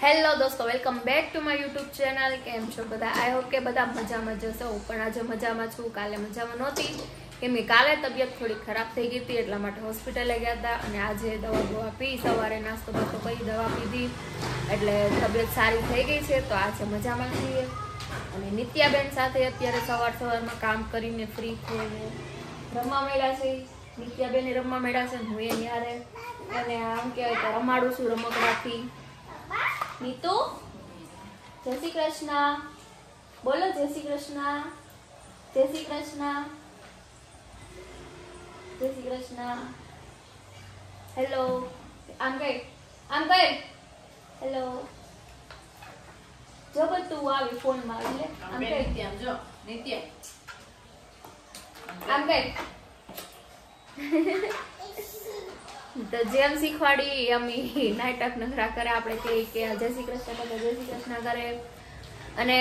Hello દોસ્તો, welcome back to my YouTube channel. કેમ છો બધા? આઈ હોપ કે બધા મજામાં જશો. હું પણ આજે મજામાં છું. કાલે મજામાં નહોતી કેમ કે કાલે તબિયત થોડી ખરાબ થઈ ગઈ હતી, એટલા માટે હોસ્પિટલે ગયા હતા. અને આજે દવા પી, સવારે નાસ્તો બાસ્તો કરી દવા પીધી એટલે તબિયત સારી થઈ ગઈ છે. તો આજે મજામાં છીએ અને નિત્યાબેન સાથે અત્યારે સવારમાં કામ કરીને ફ્રી થઈને રમવા મળ્યા છે. નિત્યાબેન રમવા મળ્યા છે, હું એની હારે અને આમ કહેવાય તો રમાડું છું રમકડાથી. નીતુ, જય શ્રી કૃષ્ણ બોલો. જય શ્રી કૃષ્ણ, જય શ્રી કૃષ્ણ, જય શ્રી કૃષ્ણ. હેલો, આમ કઈ હેલો. જો તું આવી ફોન માં એટલે આમ કઈ જો નિત્ય આમ કઈ તો જેમ શીખવાડી અમી નાટક નખરા કરે. આપણે કહીએ કે જય શ્રી કૃષ્ણ કરે, જય શ્રી કૃષ્ણ કરે. અને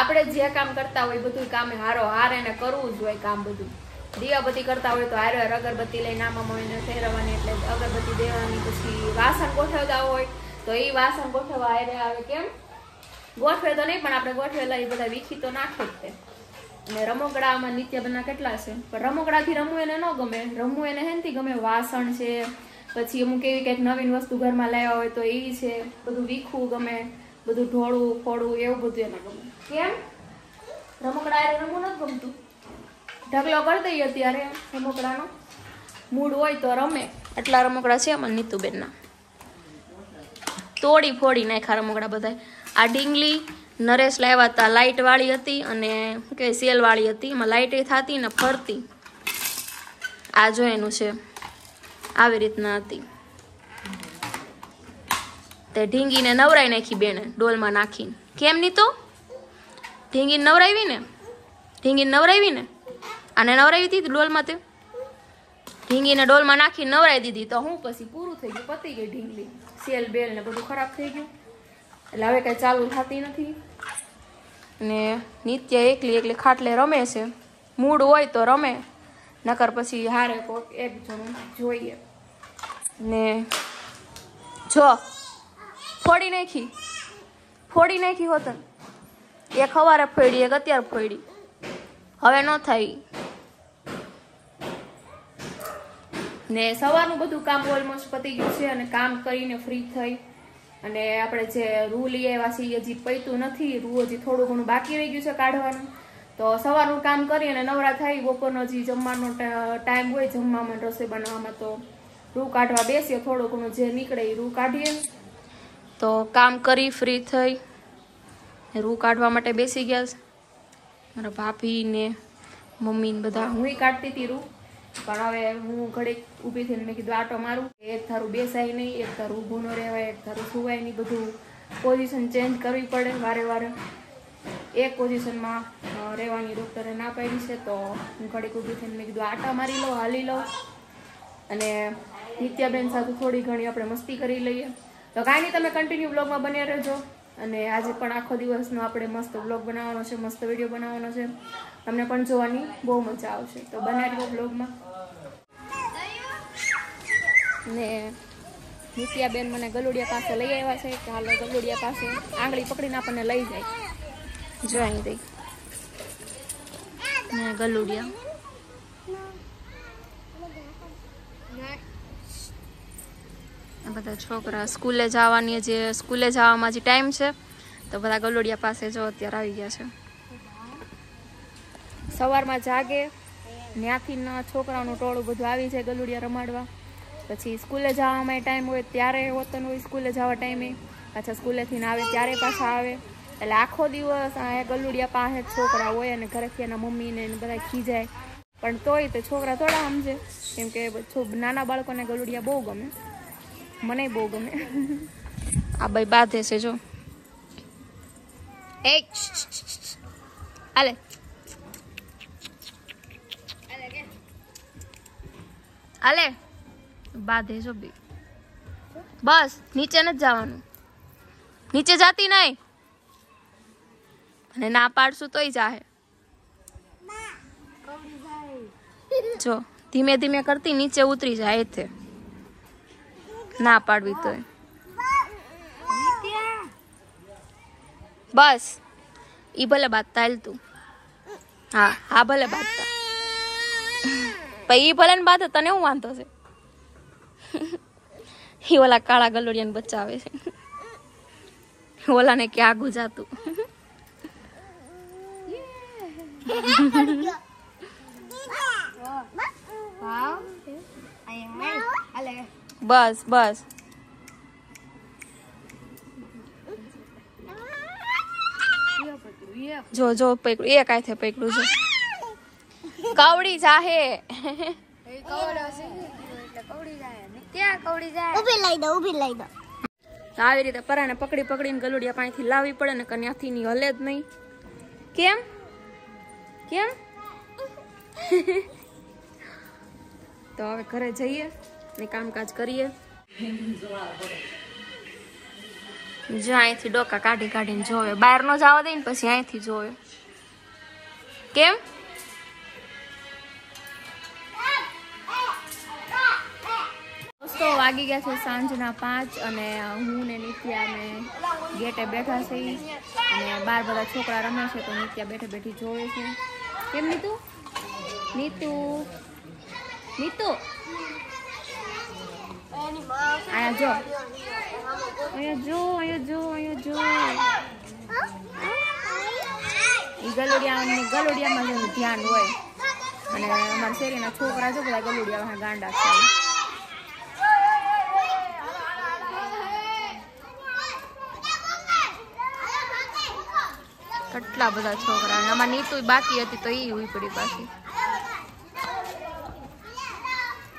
આપણે જે કામ કરતા હોય બધું કામ હારો હાર એને કરવું જ હોય. કામ બધું દીવાબત્તી કરતા હોય તો હારે અગરબત્તી લઈને આમાં મોઈને ફેરવવાની, એટલે અગરબત્તી દેવાની. પછી વાસણ ગોઠવતા હોય તો એ વાસણ ગોઠવવા હારે આવે. કેમ ગોઠવે તો નહીં, પણ આપણે ગોઠવેલા એ બધા વીખી તો નાખે જ તે. અને રમકડામાં નિત્યાબેનના કેટલા છે, પણ રમકડાથી રમવું એને ન ગમે. રમવું એને હેનથી ગમે. વાસણ છે, પછી અમુક એવી કંઈક નવીન વસ્તુ ઘરમાં લાવ્યા હોય તો એ છે. બધું વીખવું ગમે, બધું ઢોળવું ફોડવું એવું બધું એને ગમે. કેમ રમકડા એ રમવું નથી ગમતું? ઢગલો કરી દઈએ અત્યારે રમકડાનો મૂડ હોય તો રમે. એટલા રમકડા છે અમારા નીતુબેનના. તોડી ફોડી નાખ્યા રમકડા બધા. આ ઢીંગલી નરેશ લાવ્યા હતા, લાઇટ વાળી હતી અને શું કે સેલ વાળી હતી. એમાં લાઇટ થતી ને ફરતી. આ જો એનું છે, આવી રીતના હતી. તે ઢીંગીને નવરાઈ નાખી બેને ડોલમાં નાખીને. કેમ નહીં તો ઢીંગીને નવરાવી ને, ઢીંગીને નવરાવી ને, આને નવરાવી હતી ડોલમાં. તે ઢીંગીને ડોલમાં નાખી નવરાવી દીધી તો હું પછી પૂરું થઈ ગયું, પતી ગઈ ઢીંગલી. સેલ બેલ ને બધું ખરાબ થઈ ગયું એટલે હવે કઈ ચાલુ થતી નથી. ને નિત્ય એકલી ખાટલે રમે છે. મૂડ હોય તો રમે, નકર પછી હારે કોક એક જણું જોઈએ. ને જો ફોડી નાખી હોત. એક સવારે ફોડી, એક અત્યારે ફોડી. હવે ન થાય. ને સવારનું બધું કામ ઓલમોસ્ટ પતી ગયું છે અને કામ કરીને ફ્રી થઈ અને આપણે જે રૂ લઈ આવ્યા છીએ હજી પૈતું નથી. રૂ હજી થોડું ઘણું બાકી રહી ગયું છે કાઢવાનું. તો સવારનું કામ કરી અને નવરા થઈ, બપોરનો હજી જમવાનો ટાઈમ હોય જમવામાં રસોઈ બનાવવામાં, તો રૂ કાઢવા બેસીએ. થોડું ઘણું જે નીકળે એ રૂ કાઢીએ. તો કામ કરી ફ્રી થઈ રૂ કાઢવા માટે બેસી ગયા છે મારા ભાભી ને મમ્મી ને બધા. હું કાઢતી હતી રૂ, પણ હવે હું ઘડીક ઊભી થઈને મેં કીધું આટો મારું. એક ધારું બેસાય નહીં, એક ધારું ઊભું ન રહેવાય, એક ધારું સુવાય નહીં. બધું પોઝિશન ચેન્જ કરવી પડે વારે વારે. એક પોઝિશનમાં રહેવાની ડૉક્ટરે ના પાડી છે. તો હું ઘડીક ઊભી થઈને મેં કીધું આટા મારી લો, હાલી લો અને નિત્યાબેન સાથે થોડી ઘણી આપણે મસ્તી કરી લઈએ. તો કાંઈ નહીં, તમે કન્ટિન્યુ બ્લોગમાં બન્યા રહેજો. અને આજે પણ આખો દિવસનો આપણે મસ્ત બ્લોગ બનાવવાનો છે, મસ્ત વિડીયો બનાવવાનો છે. તમને પણ જોવાની બહુ મજા આવશે. તો બન્યા રહ્યો બ્લોગમાં. ને નિત્યાબેન મને ગલુડિયા પાસે લઈ આવ્યા છે કે હાલો ગલુડિયા પાસે. આંગળી પકડીને આપણને લઈ જાય. જો અહીં દઈ ને ગલુડિયા. બધા છોકરા સ્કૂલે જવાની, જે સ્કૂલે જવામાં જે ટાઈમ છે તો બધા ગલુડિયા પાસે જો અત્યારે આવી ગયા છે. સવારમાં જાગે ત્યાંથી છોકરાઓનું ટોળું બધું આવી જાય ગલુડિયા રમાડવા. પછી સ્કૂલે જવામાં ટાઈમ હોય ત્યારે હોતું હોય, સ્કૂલે જવા ટાઈમે પાછા સ્કૂલેથી આવે ત્યારે પાછા આવે. એટલે આખો દિવસ આ ગલુડિયા પાસે છોકરા હોય અને ઘરેથી એના મમ્મીને બધા ખીજાય. પણ તોય તે છોકરા થોડા સમજે, કેમ કે નાના બાળકોને ગલુડિયા બહુ ગમે. મને બહુ ગમે. આ ભાઈ બાંધે છે જો. એક આલે આલે બાંધે જો બી. બસ નીચે નથી જવાનું, નીચે જાતી નહીં. અને ના પાડશું તોય જાહે. જો ધીમે ધીમે કરતી નીચે ઉતરી જાય છે. ના પાડવી તોય બસ ઈ ભલે બાંધતા હાલ તું. હા હા ભલે બાંધતા પછી ઈ ભલે ને બાંધે તને હું વાંધો છે. ઈ ઓલા કાળા ગલોડિયાને બચાવે છે. ઓલાને ક્યાં ગુજાતું. બસ બસ જો જો પકડું એક આથે પકડું જો કવડી જાહે. આવી રીતે પરાને પકડી પકડીને ગલુડિયા પાણીથી લાવવી પડે ને કન્યાથી ની હલે જ નહીં. કેમ કેમ? તો હવે ઘરે જઈએ ને કામકાજ કરીએ. જો અહીંથી ડોકા કાઢી કાઢીને જોવે, બહાર નો જવા દે ને પછી અહીંથી જોવે. કેમ? તો વાગી ગયા છે સાંજના 5 અને હું ને નિત્યા ને ગેટે બેઠા છે અને બાર બધા છોકરા રમે છે તો નિત્યા બેઠે બેઠી જોવે છે. કેમ નીતુ? નીતુ નીતુ આયા જો, અહીંયા જો, અહીંયા જો, અહીંયા જો. ઈ ગલુડિયામાં જેનું ધ્યાન હોય અને અમારા શેરીના છોકરા જો બધા ગલુડિયા ગાંડા છે. કેટલા બધા છોકરા. આમાં નીતુ બાકી હતી તો ઈ ઉઈ પડી પાછી.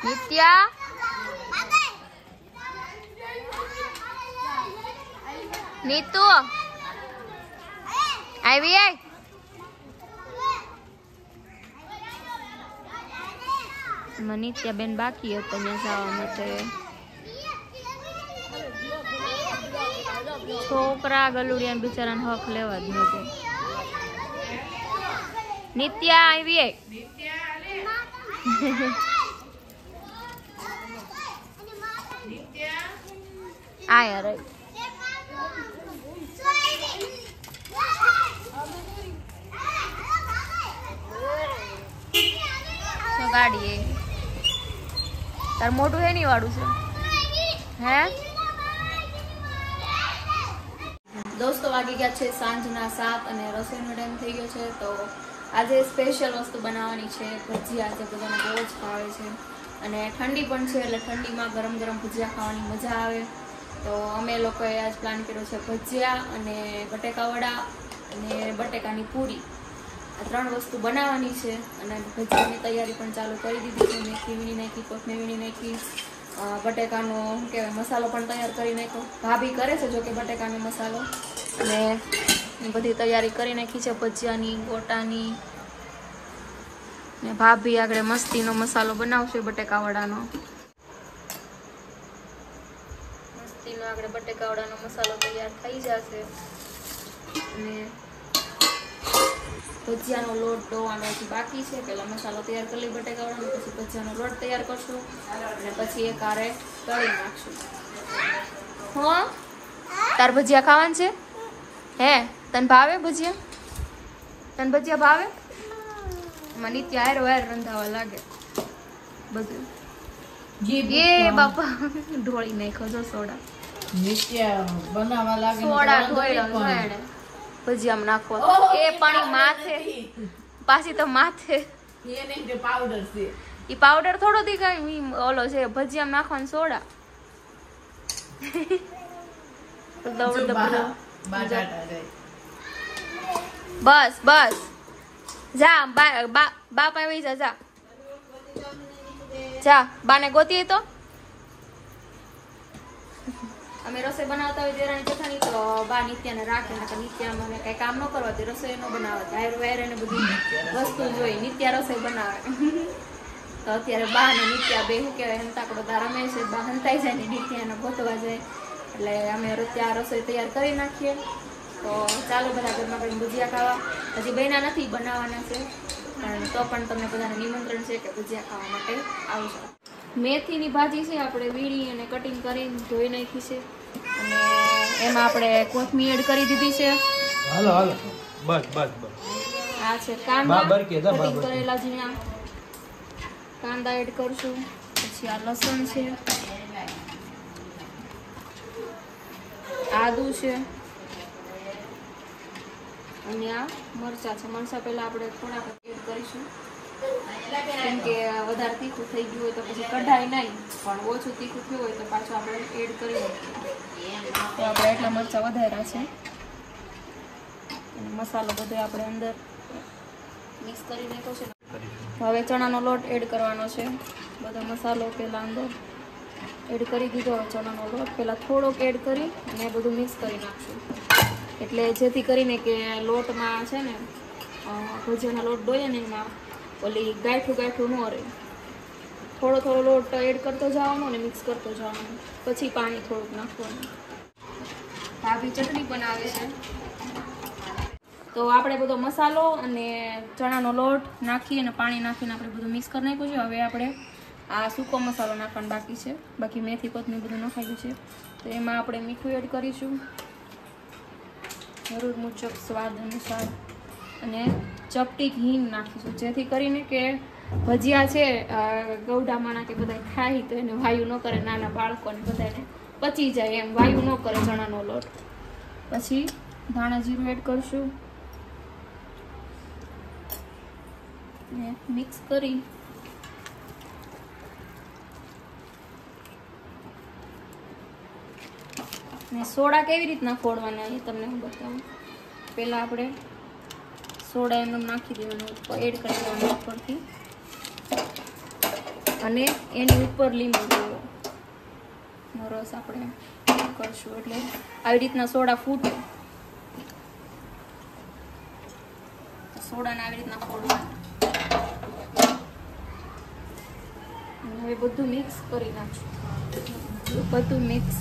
નિત્યા નીતુ આવી આય. નિત્યા બેન બાકી હતા ત્યાં જવા માટે. છોકરા ગલુડિયા બિચારાને હક લેવા જ નથી. નિત્યા આવી આય. આયા રે ગાડી તાર મોટું હે ની વાળું છે હે. દોસ્તો વાગી ગયા છે સાંજના 7 અને રસોઈનો ટાઈમ થઈ ગયો છે. તો આજે સ્પેશિયલ વસ્તુ બનાવવાની છે ભજીયા. આજે બધાને બહુ જ ભાવે છે અને ઠંડી પણ છે એટલે ઠંડીમાં ગરમ ગરમ ભજીયા ખાવાની મજા આવે. તો અમે લોકોએ આજ પ્લાન કર્યો છે ભજીયા અને બટેકા વડા અને બટેકાની પૂરી. આ 3 વસ્તુ બનાવવાની છે અને ભજીયાની તૈયારી પણ ચાલુ કરી દીધી છે. મેથી વીણી નાખી, કોથમીર વીણી નાખી, બટેકાનો શું કહેવાય મસાલો પણ તૈયાર કરી નાખ્યો. ભાભી કરે છે જો કે બટેકાનો મસાલો અને બધી તૈયારી કરી નાખી છે ભજીયાની, ગોટાની. ને ભાભી આગળ મસ્તીનો મસાલો બનાવશે બટેકા વડાનો. મસ્તીનો આગળ બટેકા વડાનો મસાલો તૈયાર થઈ જશે અને ભજીયાનો લોટ ડોવાનો બાકી છે. પહેલા મસાલો તૈયાર કરી લઈ બટેકા વડાનો, પછી ભજીયાનો લોટ તૈયાર કરશું અને પછી એક આરે તળી નાખશું. હા તાર ભજીયા ખાવાનું છે હે? તને ભાવે ભજીયા? તને ભજીયા ભાવે? નિત્યા હારો હાર રંધાવા લાગે બધું. એ બાપા ઢોળી નાખ્યો જો સોડા. નિત્યા બનાવવા લાગે સોડા ઢોળ્યો એને ભજીયામાં નાખો. એ પાણી માથે પાછી તો માથે એને પાવડર છે. ઈ પાવડર થોડો દી કઈ ઓલો છે ભજીયામાં નાખવાનો સોડા. બસ બસ જા બા પાવી જા જા બાને ગોતી તો. અમે રસોઈ બનાવતા હોય દેરાણી જેઠાણી તો બા નિત્યાને રાખે ને નિત્યા મને કઈ કામ ન કરવાથી રસોઈ ન બનાવે. હાયર વાયર એને બધી વસ્તુ જોઈ નિત્યા રસોઈ બનાવે. તો અત્યારે બા ને નિત્યા બે શું કહેવાય હંતાકડો દા રમે છે. બા હંતાઈ જાય ને નિત્યાને ગોતવા જાય એટલે અમે ત્યાં રસોઈ તૈયાર કરી નાખીએ. તો ચાલો બધા ઘરમાં કરીને ભજીયા ખાવા. હજી બન્યા નથી, બનાવવાના છે પણ તો પણ તમને બધાને નિમંત્રણ છે કે ભજીયા ખાવા માટે આવજો. મેથીની ભાજી છે આપણે વીણી અને કટિંગ કરીને ધોઈ નાખી છે અને એમાં આપણે કોથમીર એડ કરી દીધી છે હાલો હાલો બસ બસ બસ આ છે કાંદા બાબર કે જા, કટિંગ બાબર. કરેલા ઝીણા કાંદા એડ કરશું. પછી આ લસણ છે, આદુ છે અને આ મરચાં છે. મરચાં પહેલા આપણે થોડાક એડ કરીશું કેમ કે વધારે તીખું થઈ ગયું હોય તો પછી કઢાય નહીં, પણ ઓછું તીખું થયું હોય તો પાછું આપણે એડ કરી શકીએ. તો આપણે એટલા મરચાં વધાર્યા છે. અને મસાલો બધો આપણે અંદર મિક્સ કરી નાખ્યો છે. હવે ચણાનો લોટ એડ કરવાનો છે. બધો મસાલો પહેલા અંદર એડ કરી દીધો. હવે ચણાનો લોટ પહેલા થોડોક એડ કરી અને બધું મિક્સ કરી નાખશું, એટલે જેથી કરીને કે લોટમાં છે ને ભજીયાનો લોટ ડોઈએ ને એમાં ઓલી ગાંઠું ગાંઠું ન રહે. થોડો થોડો લોટ એડ કરતો જવાનો અને મિક્સ કરતો જવાનો, પછી પાણી થોડુંક નાખવાનું. ભાભી ચટણી બનાવે છે. તો આપણે બધો મસાલો અને ચણાનો લોટ નાખી અને પાણી નાખીને આપણે બધું મિક્સ કરી નાખ્યું છે. હવે આપણે આ સૂકો મસાલો નાખવાનો બાકી છે, બાકી મેથી કોથમીર બધું નખાયું છે. તો એમાં આપણે મીઠું એડ કરીશું, જરૂર મુજબ સ્વાદ અનુસાર, અને ચપટી હિંગ નાખીશું, જેથી કરીને કે ભજીયા છે ગૌડામાંના કે બધા ખાય તો એને વાયુ ન કરે, નાના બાળકોને બધાને પચી જાય એમ વાયુ ન કરે ચણાનો લોટ. પછી ધાણા જીરું એડ કરશું ને મિક્સ કરી ને સોડા કેવી રીતના ફોડવાના એ તમને હું બતાવું. પહેલાં આપણે સોડા એમને નાખી દેવાનું, ઉપર એડ કરી દેવાનું ઉપરથી, અને એની ઉપર લીંબુનો રસ આપણે કરશું, એટલે આવી રીતના સોડા ફૂટે. સોડાને આવી રીતના ફોડવાનું. હવે બધું મિક્સ કરી નાખશું, બધું મિક્સ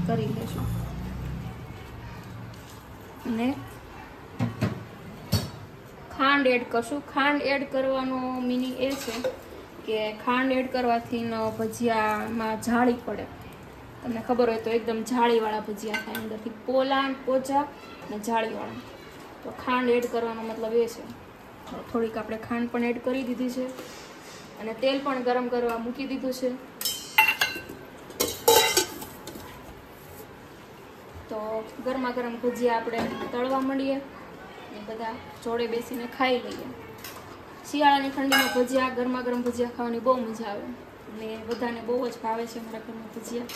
કરી લેશું. અને ખાંડ એડ કરશું. ખાંડ એડ કરવાનો મિનિંગ એ છે કે ખાંડ એડ કરવાથી ભજીયામાં જાળી પડે. તમને ખબર હોય તો એકદમ જાળીવાળા ભજીયા થાય, અંદરથી પોચા અને જાળીવાળા. તો ખાંડ એડ કરવાનો મતલબ એ છે. થોડીક આપણે ખાંડ પણ એડ કરી દીધી છે અને તેલ પણ ગરમ કરવા મૂકી દીધું છે. તો ગરમા ગરમ ભજીયા આપણે તળવા માંડીએ અને બધા જોડે બેસીને ખાઈ લઈએ. શિયાળાની ઠંડીમાં ભજીયા, ગરમા ગરમ ભજીયા ખાવાની બહુ મજા આવે અને બધાને બહુ જ ભાવે છે મારા ઘરમાં ભજીયા.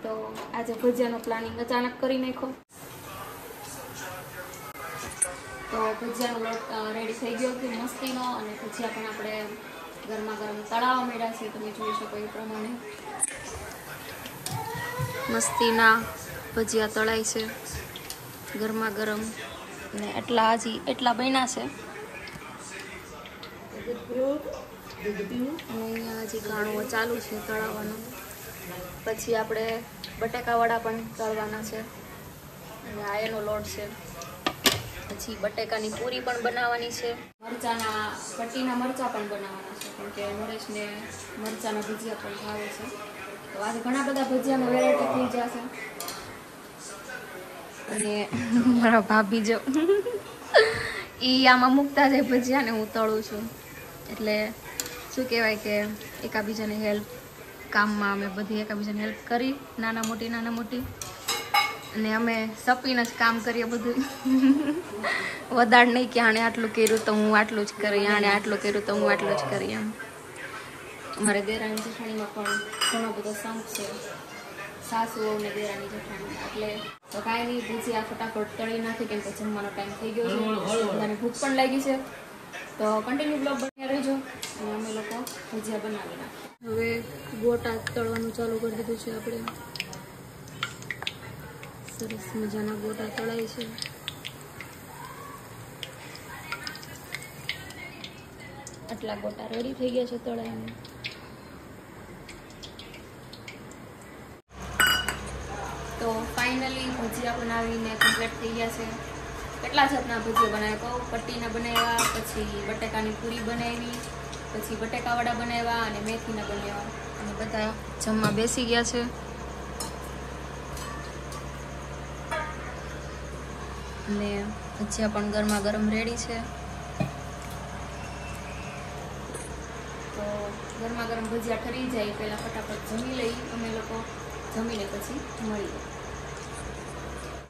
તો આજે ભજીયાનો પ્લાનિંગ અચાનક કરી નાખો. તો ભજીયાનો લોટ રેડી થઈ ગયો કે મસ્તીનો, અને ભજીયા પણ આપણે ગરમા ગરમ તળાવવા માંડ્યા છે. તમે જોઈ શકો એ પ્રમાણે મસ્તીના ભજીયા તળાય છે ગરમા ગરમ, ને એટલા બન્યા છે. અને અહીંયા હજી ઘાણું ચાલુ છે તળાવવાનું. પછી આપણે બટેકાવડા પણ તળવાના છે, અને આ એનો લોટ છે. પછી બટેકાની પૂરી પણ બનાવવાની છે. પટ્ટીના મરચાં પણ બનાવવાના છે, કેમ કે નરેશને મરચાંના ભજીયા પણ ભાવે છે. તો આજે ઘણા બધા ભજીયાનો વેરાયટી થઈ જશે. અને મારા ભાભી જો એ આમાં મૂકતા જાય ભજીયા ને હું તળું છું, એટલે શું કહેવાય કે એકાબીજાને હેલ્પ, કામમાં અમે બધી એકાબીજાને હેલ્પ કરી, નાના મોટી, અને અમે સપીને જ કામ કરીએ બધું. વધારે નહીં કે આણે આટલું કર્યું તો હું આટલું જ કરી, આણે આટલું કર્યું તો હું આટલું જ કરી એમ. અમારે દેરાણી જેઠાણીમાં પણ ઘણો બધો સંપ છે, સાસુ અને દેરાણી જેઠાણી. એટલે તો કાંઈ નહીં, ભજીયા ફટાફટ તળી નાખી, કેમ કે જમવાનો ટાઈમ થઈ ગયો છે, બધાને ભૂખ પણ લાગી છે. તો કન્ટિન્યુ બ્લોગ બન્યા રહેજો અને અમે લોકો ભજીયા બનાવી નાખીએ. હવે ગોટા તળવાનું ચાલુ કરી દીધું છે આપણે. સરસ મજાના ગોટા તળાય છે. આટલા ગોટા રેડી થઈ ગયા છે તળાઈને. તો ફાઇનલી ભજીયા બનાવીને કમ્પ્લીટ થઈ ગયા છે. કેટલા જાતના ભજીયા બનાવ્યા કહું. પટ્ટીના બનાવ્યા, પછી બટેકાની પૂરી બનાવી, પછી બટેકાવડા બનાવ્યા અને મેથીના બનાવ્યા, અને બધા જમવા બેસી ગયા છે. અને ભજીયા પણ ગરમા ગરમ રેડી છે. તો ગરમા ગરમ ભજીયા ઠરી જાય પહેલાં ફટાફટ જમી લઈ અમે લોકો, જમીને પછી મળીએ.